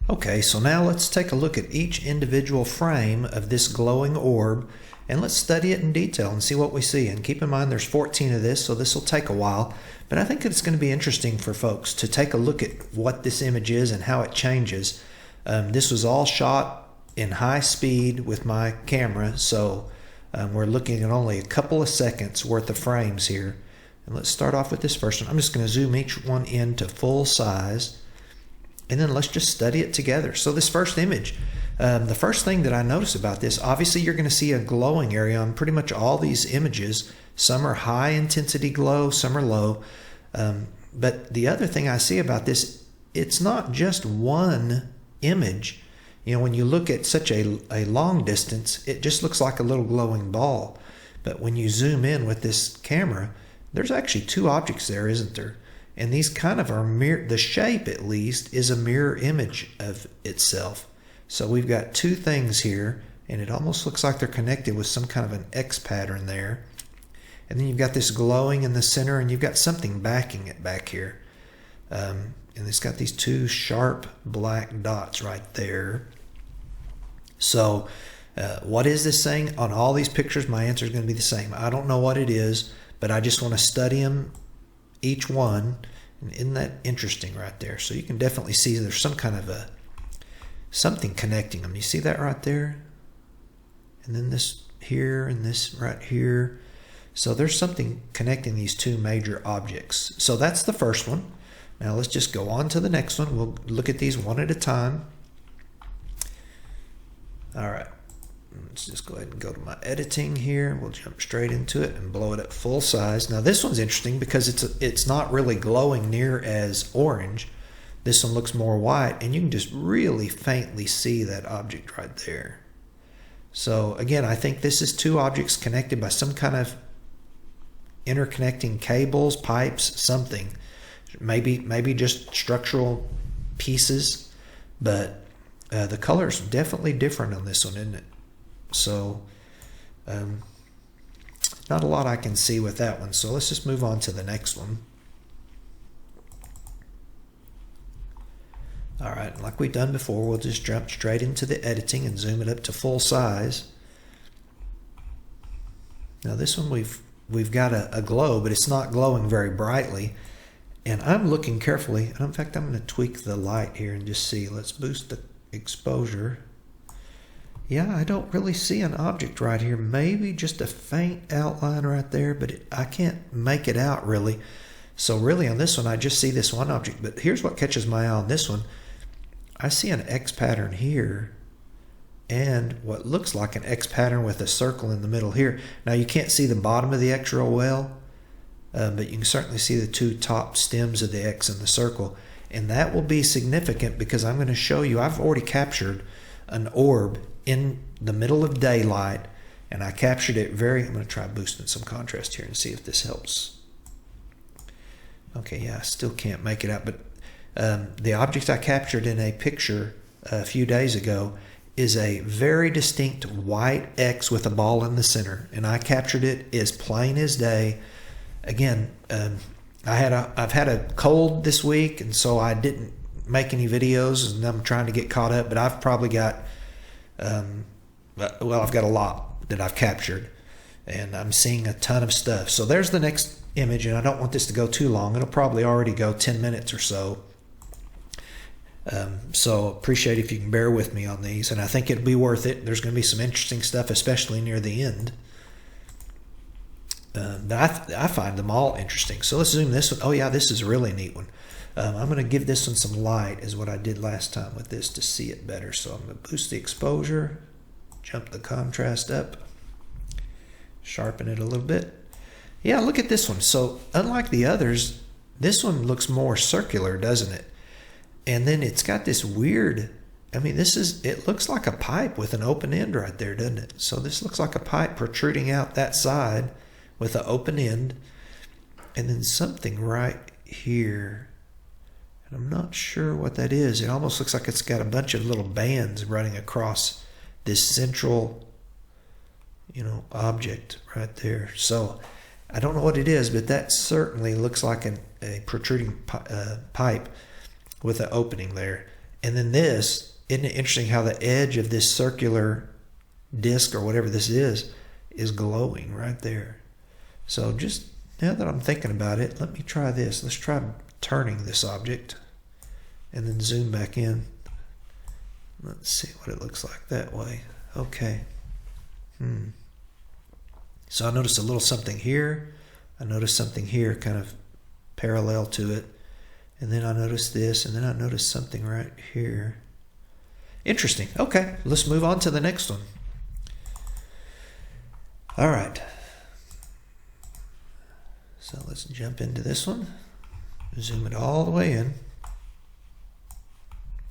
Okay, so now let's take a look at each individual frame of this glowing orb and let's study it in detail and see what we see. And keep in mind there's 14 of this, so this will take a while, but I think it's going to be interesting for folks to take a look at what this image is and how it changes. This was all shot in high speed with my camera, so we're looking at only a couple of seconds worth of frames here. And let's start off with this first one. I'm just going to zoom each one in to full size, and then let's just study it together. So this first image, the first thing that I notice about this, obviously you're going to see a glowing area on pretty much all these images. Some are high intensity glow, some are low. But the other thing I see about this, it's not just one image. You know, when you look at such a long distance, it just looks like a little glowing ball. But when you zoom in with this camera, there's actually two objects there, isn't there? And these kind of are the shape at least is a mirror image of itself. So we've got two things here, and it almost looks like they're connected with some kind of an X pattern there. And then you've got this glowing in the center, and you've got something backing it back here. And it's got these two sharp black dots right there. So what is this thing? On all these pictures, my answer is going to be the same. I don't know what it is, but I just want to study them, each one. And isn't that interesting right there? So you can definitely see there's some kind of something connecting them. You see that right there? And then this here and this right here. So there's something connecting these two major objects. So that's the first one. Now let's just go on to the next one. We'll look at these one at a time. All right. Let's just go ahead and go to my editing here. We'll jump straight into it and blow it up full size. Now this one's interesting because it's not really glowing near as orange. This one looks more white, and you can just really faintly see that object right there. So again, I think this is two objects connected by some kind of interconnecting cables, pipes, something. Maybe just structural pieces, but the color is definitely different on this one, isn't it? So not a lot I can see with that one. So let's just move on to the next one. All right, like we've done before, we'll just jump straight into the editing and zoom it up to full size. Now this one we've got a glow, but it's not glowing very brightly. And I'm looking carefully, and in fact I'm going to tweak the light here and just see. Let's boost the exposure. Yeah, I don't really see an object right here. Maybe just a faint outline right there, but I can't make it out really. So really on this one, I just see this one object. But here's what catches my eye on this one. I see an X pattern here and what looks like an X pattern with a circle in the middle here. Now you can't see the bottom of the X real well, but you can certainly see the two top stems of the X in the circle. And that will be significant because I'm going to show you, I've already captured an orb in the middle of daylight, and I captured it I'm going to try boosting some contrast here and see if this helps. Okay, yeah, I still can't make it out, but the object I captured in a picture a few days ago is a very distinct white X with a ball in the center, and I captured it as plain as day. Again, I've had a cold this week, and so I didn't make any videos, and I'm trying to get caught up, but I've probably got I've got a lot that I've captured, and I'm seeing a ton of stuff. So there's the next image, and I don't want this to go too long. It'll probably already go 10 minutes or so. So appreciate if you can bear with me on these, and I think it'll be worth it. There's going to be some interesting stuff, especially near the end. I find them all interesting. So let's zoom this one. Oh yeah, this is a really neat one. I'm going to give this one some light as what I did last time with this to see it better. So I'm going to boost the exposure, jump the contrast up, sharpen it a little bit. Yeah, look at this one. So unlike the others, this one looks more circular, doesn't it? And then it's got this weird, I mean, it looks like a pipe with an open end right there, doesn't it? So this looks like a pipe protruding out that side with an open end, and then something right here. And I'm not sure what that is. It almost looks like it's got a bunch of little bands running across this central, object right there. So I don't know what it is, but that certainly looks like a protruding pipe with an opening there. And then this, isn't it interesting how the edge of this circular disc or whatever this is glowing right there. So just now that I'm thinking about it, let me try this. Let's try turning this object and then zoom back in. Let's see what it looks like that way. Okay. So I noticed a little something here. I noticed something here kind of parallel to it. And then I noticed this, and then I noticed something right here. Interesting. Okay, let's move on to the next one. All right. So let's jump into this one. Zoom it all the way in.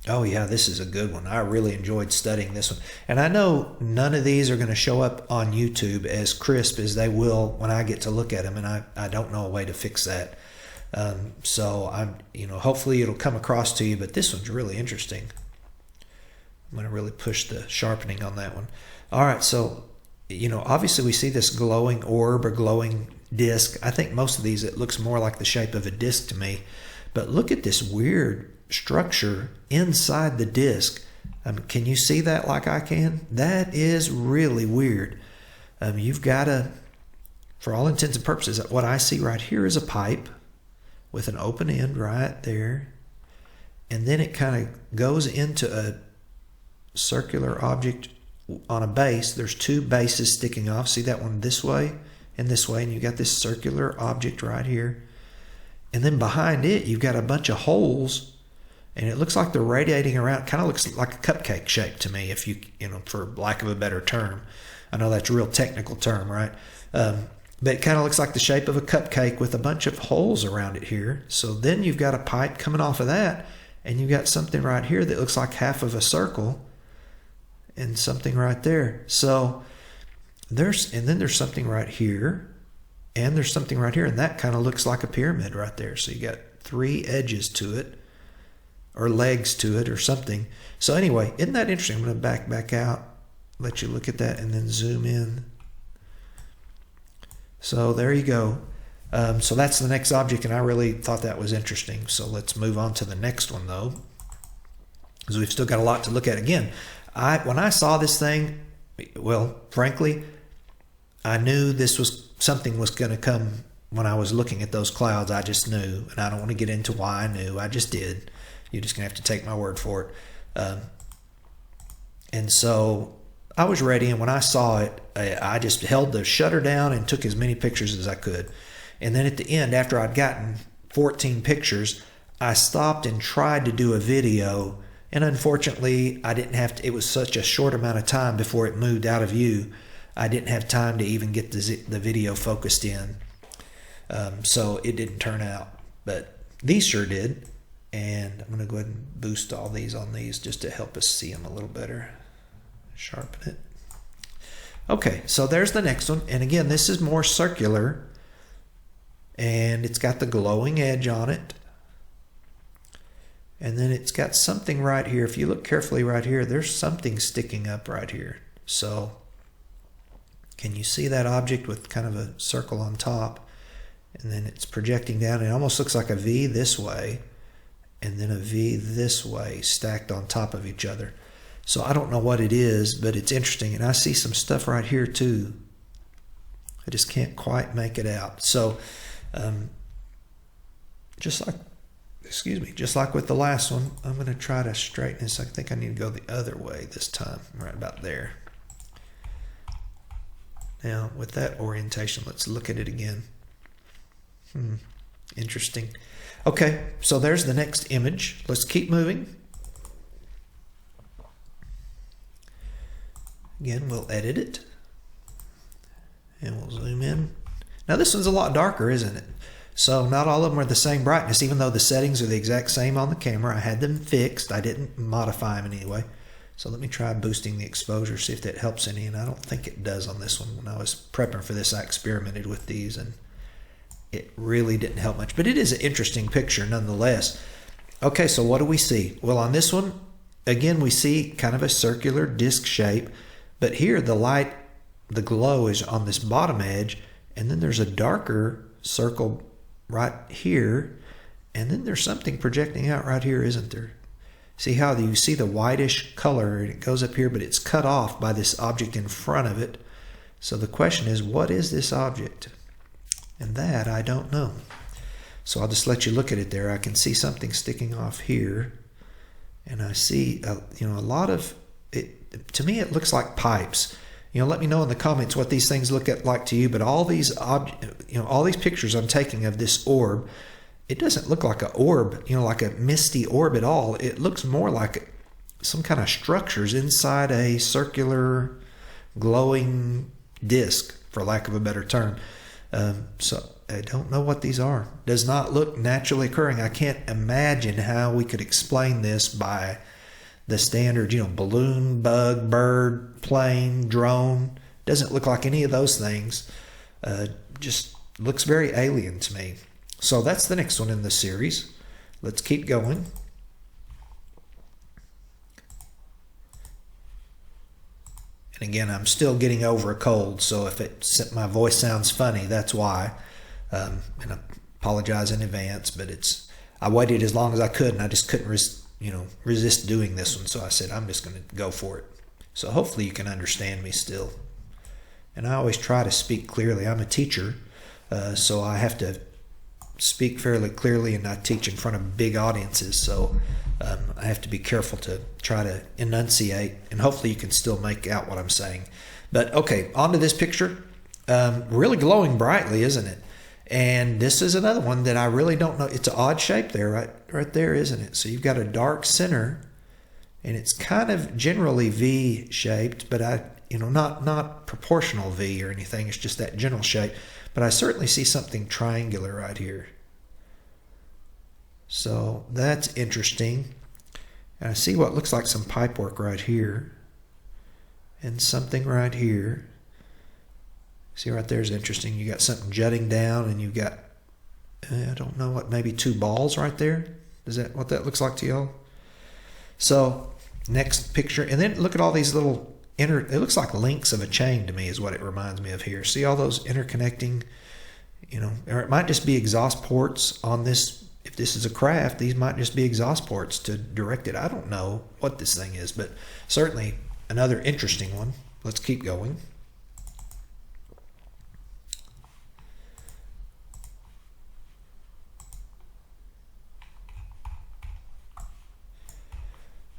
Oh yeah, this is a good one. I really enjoyed studying this one. And I know none of these are going to show up on YouTube as crisp as they will when I get to look at them, and I don't know a way to fix that. So hopefully it'll come across to you, but this one's really interesting. I'm going to really push the sharpening on that one. All right, so obviously we see this glowing orb or glowing disc. I think most of these, it looks more like the shape of a disc to me. But look at this weird structure inside the disc. Can you see that like I can? That is really weird. You've got to, for all intents and purposes, what I see right here is a pipe with an open end right there. And then it kind of goes into a circular object on a base. There's two bases sticking off. See that one this way and this way, and you got this circular object right here. And then behind it, you've got a bunch of holes, and it looks like they're radiating around. Kind of looks like a cupcake shape to me, if you for lack of a better term. I know that's a real technical term, right? But it kind of looks like the shape of a cupcake with a bunch of holes around it here. So then you've got a pipe coming off of that, and you've got something right here that looks like half of a circle, and something right there. So then there's something right here, and there's something right here, and that kind of looks like a pyramid right there. So you got three edges to it, or legs to it, or something. So anyway, isn't that interesting? I'm going to back out, let you look at that, and then zoom in. So there you go. So that's the next object, and I really thought that was interesting. So let's move on to the next one, though, because we've still got a lot to look at. Again, when I saw this thing, well, frankly, I knew something was going to come when I was looking at those clouds. I just knew, and I don't want to get into why I knew. I just did. You're just going to have to take my word for it. And so I was ready, and when I saw it, I just held the shutter down and took as many pictures as I could. And then at the end, after I'd gotten 14 pictures, I stopped and tried to do a video, and unfortunately, I didn't have to. It was such a short amount of time before it moved out of view. I didn't have time to even get the video focused in. So it didn't turn out. But these sure did. And I'm going to go ahead and boost all these on these just to help us see them a little better. Sharpen it. Okay, so there's the next one. And again, this is more circular. And it's got the glowing edge on it. And then it's got something right here. If you look carefully right here, there's something sticking up right here. So can you see that object with kind of a circle on top? And then it's projecting down. It almost looks like a V this way, and then a V this way, stacked on top of each other. So I don't know what it is, but it's interesting. And I see some stuff right here too. I just can't quite make it out. So just like with the last one, I'm going to try to straighten this. I think I need to go the other way this time, right about there. Now, with that orientation, let's look at it again. Interesting. Okay, so there's the next image. Let's keep moving. Again, we'll edit it. And we'll zoom in. Now, this one's a lot darker, isn't it? So not all of them are the same brightness, even though the settings are the exact same on the camera. I had them fixed. I didn't modify them in any way. So let me try boosting the exposure, see if that helps any. And I don't think it does on this one. When I was prepping for this, I experimented with these, and it really didn't help much. But it is an interesting picture nonetheless. Okay, so what do we see? Well, on this one, again, we see kind of a circular disc shape. But here, the light, the glow is on this bottom edge. And then there's a darker circle right here, and then there's something projecting out right here, isn't there? See how you see the whitish color and it goes up here, but it's cut off by this object in front of it. So the question is, what is this object? And that I don't know. So I'll just let you look at it there. I can see something sticking off here, and I see a lot of it. To me, it looks like pipes. Let me know in the comments what these things look like to you. But all these all these pictures I'm taking of this orb, it doesn't look like an orb, like a misty orb at all. It looks more like some kind of structures inside a circular, glowing disc, for lack of a better term. So I don't know what these are. Does not look naturally occurring. I can't imagine how we could explain this by the standard, balloon, bug, bird, plane, drone. Doesn't look like any of those things. Just looks very alien to me. So that's the next one in the series. Let's keep going. And again, I'm still getting over a cold, so if my voice sounds funny, that's why. And I apologize in advance, but I waited as long as I could, and I just couldn't resist doing this one, so I said I'm just going to go for it. So hopefully you can understand me still. And I always try to speak clearly. I'm a teacher, so I have to speak fairly clearly, and I teach in front of big audiences, so I have to be careful to try to enunciate, and hopefully you can still make out what I'm saying. But okay, on to this picture. Really glowing brightly, isn't it? And this is another one that I really don't know. It's an odd shape there, right there, isn't it? So you've got a dark center, and it's kind of generally V-shaped, but not proportional V or anything. It's just that general shape. But I certainly see something triangular right here. So that's interesting. And I see what looks like some pipework right here, and something right here. See right there is interesting. You got something jutting down, and you've got, I don't know what, maybe two balls right there. Is that what that looks like to y'all? So next picture, and then look at all these little it looks like links of a chain to me is what it reminds me of here. See all those interconnecting, or it might just be exhaust ports on this. If this is a craft, these might just be exhaust ports to direct it. I don't know what this thing is, but certainly another interesting one. Let's keep going.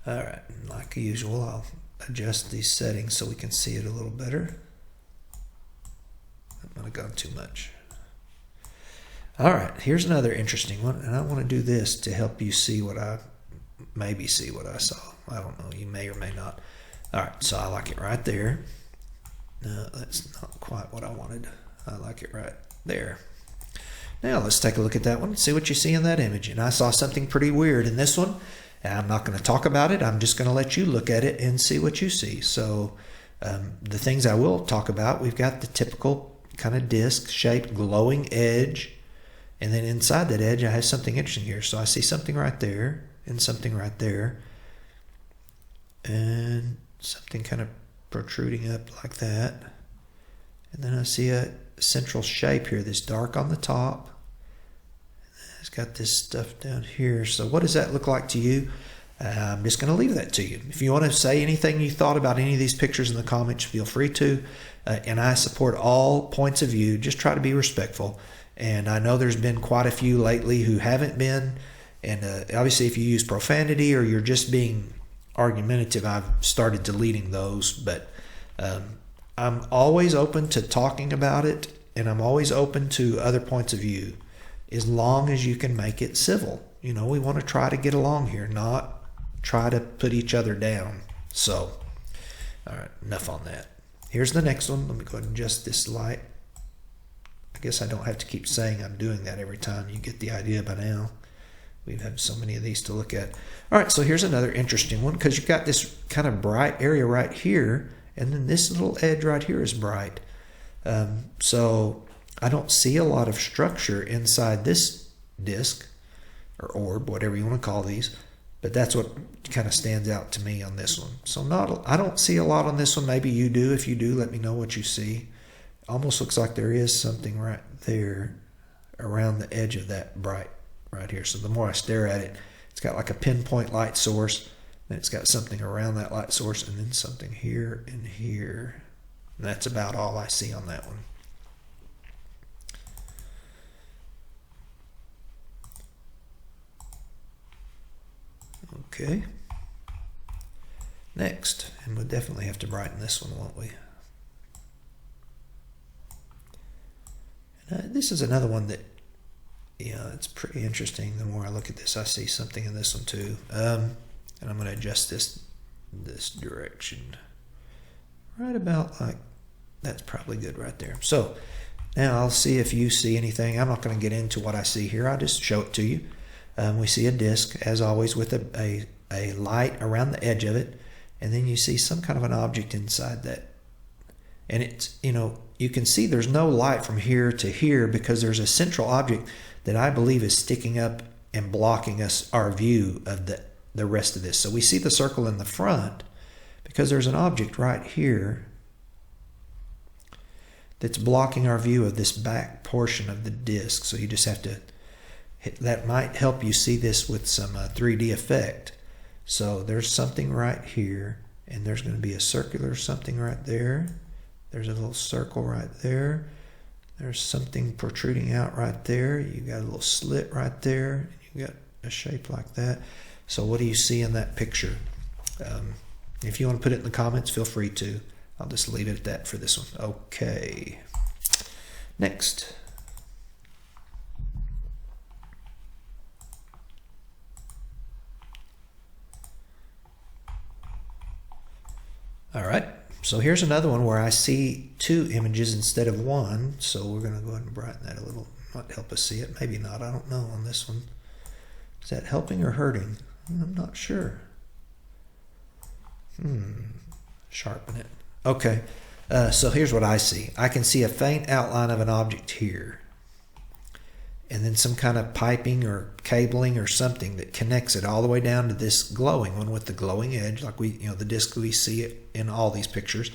All right, like usual, I'll adjust these settings so we can see it a little better. I'm going to go too much. All right, here's another interesting one, and I want to do this to help you see what I saw. I don't know, you may or may not. All right, so I like it right there. No, that's not quite what I wanted. I like it right there. Now let's take a look at that one, see what you see in that image. And I saw something pretty weird in this one. I'm not going to talk about it. I'm just going to let you look at it and see what you see. So the things I will talk about, we've got the typical kind of disc-shaped glowing edge. And then inside that edge, I have something interesting here. So I see something right there and something right there. And something kind of protruding up like that. And then I see a central shape here that's dark on the top. It's got this stuff down here. So what does that look like to you? I'm just going to leave that to you. If you want to say anything you thought about any of these pictures in the comments, feel free to. And I support all points of view. Just try to be respectful. And I know there's been quite a few lately who haven't been. And obviously if you use profanity or you're just being argumentative, I've started deleting those. But I'm always open to talking about it. And I'm always open to other points of view, as long as you can make it civil. We want to try to get along here, not try to put each other down. So, all right, enough on that. Here's the next one. Let me go ahead and adjust this light. I guess I don't have to keep saying I'm doing that every time. You get the idea by now. We've had so many of these to look at. All right, so here's another interesting one, because you've got this kind of bright area right here, and then this little edge right here is bright. So I don't see a lot of structure inside this disc or orb, whatever you want to call these, but that's what kind of stands out to me on this one. So I don't see a lot on this one. Maybe you do. If you do, let me know what you see. Almost looks like there is something right there around the edge of that bright right here. So the more I stare at it, It's got like a pinpoint light source, then it's got something around that light source, and then something here and here. And that's about all I see on that one. Okay. Next, and we'll definitely have to brighten this one, won't we? This is another one that, yeah, it's pretty interesting. The more I look at this, I see something in this one too. And I'm going to adjust this direction right about like, that's probably good right there. So now I'll see if you see anything. I'm not going to get into what I see here. I'll just show it to you. We see a disc, as always, with a light around the edge of it, and then you see some kind of an object inside that. And it's, you can see there's no light from here to here because there's a central object that I believe is sticking up and blocking our view of the rest of this. So we see the circle in the front because there's an object right here that's blocking our view of this back portion of the disc. So you just have to that might help you see this with some 3D effect. So there's something right here, and there's going to be a circular something right there. There's a little circle right there. There's something protruding out right there. You got a little slit right there. You got a shape like that. So what do you see in that picture? If you want to put it in the comments, feel free to. I'll just leave it at that for this one. Okay. Next. All right, so here's another one where I see two images instead of one. So we're going to go ahead and brighten that a little. Might help us see it. Maybe not. I don't know on this one. Is that helping or hurting? I'm not sure. Sharpen it. Okay, so here's what I see. I can see a faint outline of an object here, and then some kind of piping or cabling or something that connects it all the way down to this glowing one with the glowing edge, like the disc we see it in all these pictures.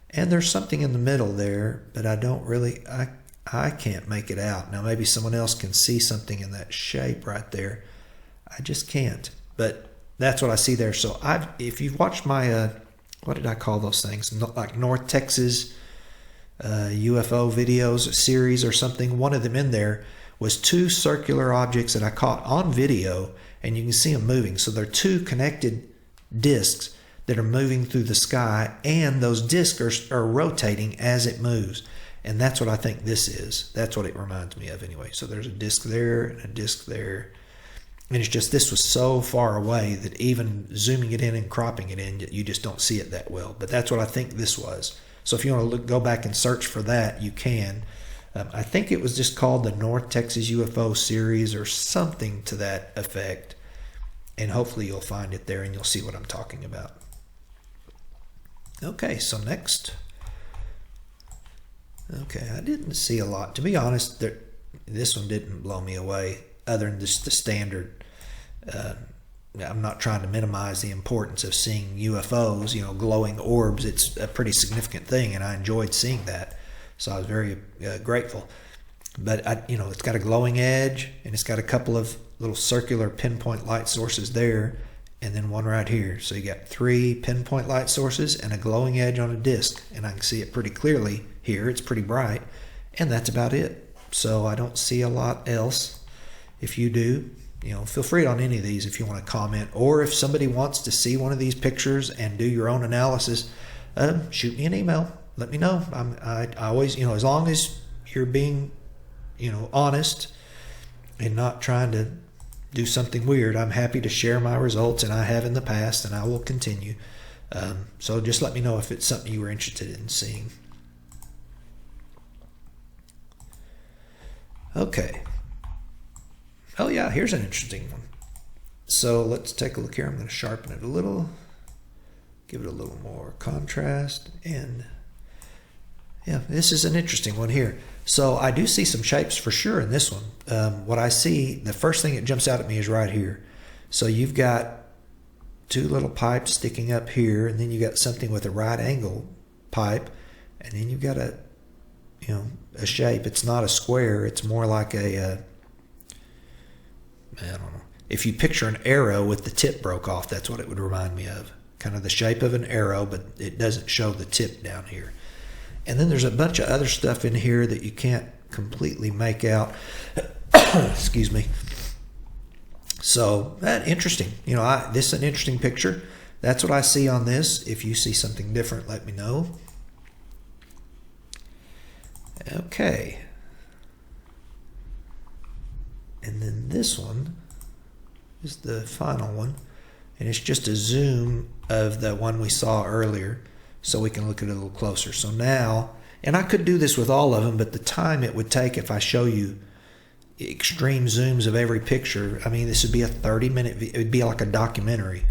And there's something in the middle there, but I don't really, I can't make it out. Now maybe someone else can see something in that shape right there. I just can't, but that's what I see there. So if you've watched my, what did I call those things? Like North Texas UFO videos series or something, one of them in there was two circular objects that I caught on video, and you can see them moving. So they're two connected discs that are moving through the sky, and those discs are rotating as it moves. And that's what I think this is. That's what it reminds me of anyway. So there's a disc there and a disc there. And it's just, this was so far away that even zooming it in and cropping it in, you just don't see it that well. But that's what I think this was. So if you want to go back and search for that, you can. I think it was just called the North Texas UFO series or something to that effect. And hopefully you'll find it there and you'll see what I'm talking about. Okay, so next. Okay, I didn't see a lot. To be honest, this one didn't blow me away other than just the standard. I'm not trying to minimize the importance of seeing UFOs, glowing orbs. It's a pretty significant thing, and I enjoyed seeing that. So I was very grateful. But, it's got a glowing edge, and it's got a couple of little circular pinpoint light sources there, and then one right here. So you got 3 pinpoint light sources and a glowing edge on a disc, and I can see it pretty clearly here. It's pretty bright, and that's about it. So I don't see a lot else. If you do, feel free on any of these if you want to comment, or if somebody wants to see one of these pictures and do your own analysis, shoot me an email. Let me know. I always, as long as you're being, honest and not trying to do something weird, I'm happy to share my results, and I have in the past, and I will continue. So just let me know if it's something you were interested in seeing. Okay. Oh yeah, here's an interesting one. So let's take a look here. I'm going to sharpen it a little, give it a little more contrast, and yeah, this is an interesting one here. So I do see some shapes for sure in this one. What I see, the first thing that jumps out at me is right here. So you've got 2 little pipes sticking up here, and then you got something with a right angle pipe, and then you've got a shape. It's not a square. It's more like I don't know. if you picture an arrow with the tip broke off, that's what it would remind me of. Kind of the shape of an arrow, but it doesn't show the tip down here. And then there's a bunch of other stuff in here that you can't completely make out. Excuse me. So, interesting. This is an interesting picture. That's what I see on this. If you see something different, let me know. Okay. And then this one is the final one. And it's just a zoom of the one we saw earlier so we can look at it a little closer. So now, and I could do this with all of them, but the time it would take if I show you extreme zooms of every picture, I mean, this would be a 30-minute, it would be like a documentary.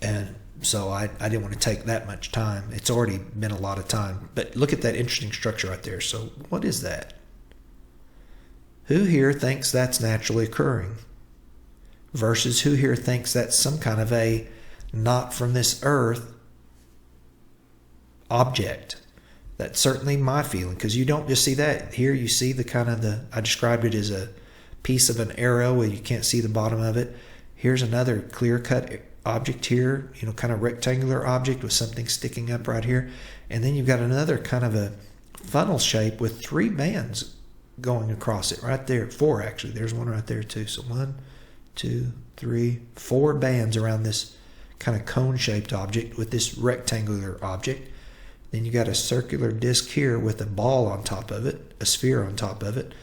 And so I didn't want to take that much time. It's already been a lot of time. But look at that interesting structure right there. So what is that? Who here thinks that's naturally occurring? Versus who here thinks that's some kind of a not from this earth object? That's certainly my feeling, because you don't just see that. Here you see the kind of I described it as a piece of an arrow where you can't see the bottom of it. Here's another clear-cut object here, kind of rectangular object with something sticking up right here. And then you've got another kind of a funnel shape with 3 bands going across it right there. 4 actually. There's one right there too. So 1, 2, 3, 4 bands around this kind of cone-shaped object with this rectangular object. Then you got a circular disc here with a ball on top of it, a sphere on top of it.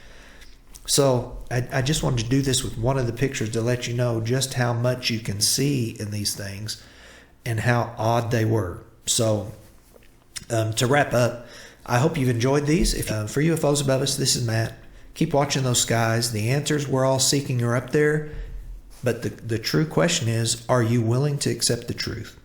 So I just wanted to do this with one of the pictures to let you know just how much you can see in these things and how odd they were. So to wrap up, I hope you've enjoyed these. For UFOs Above Us, this is Matt. Keep watching those skies. The answers we're all seeking are up there. But the true question is, are you willing to accept the truth?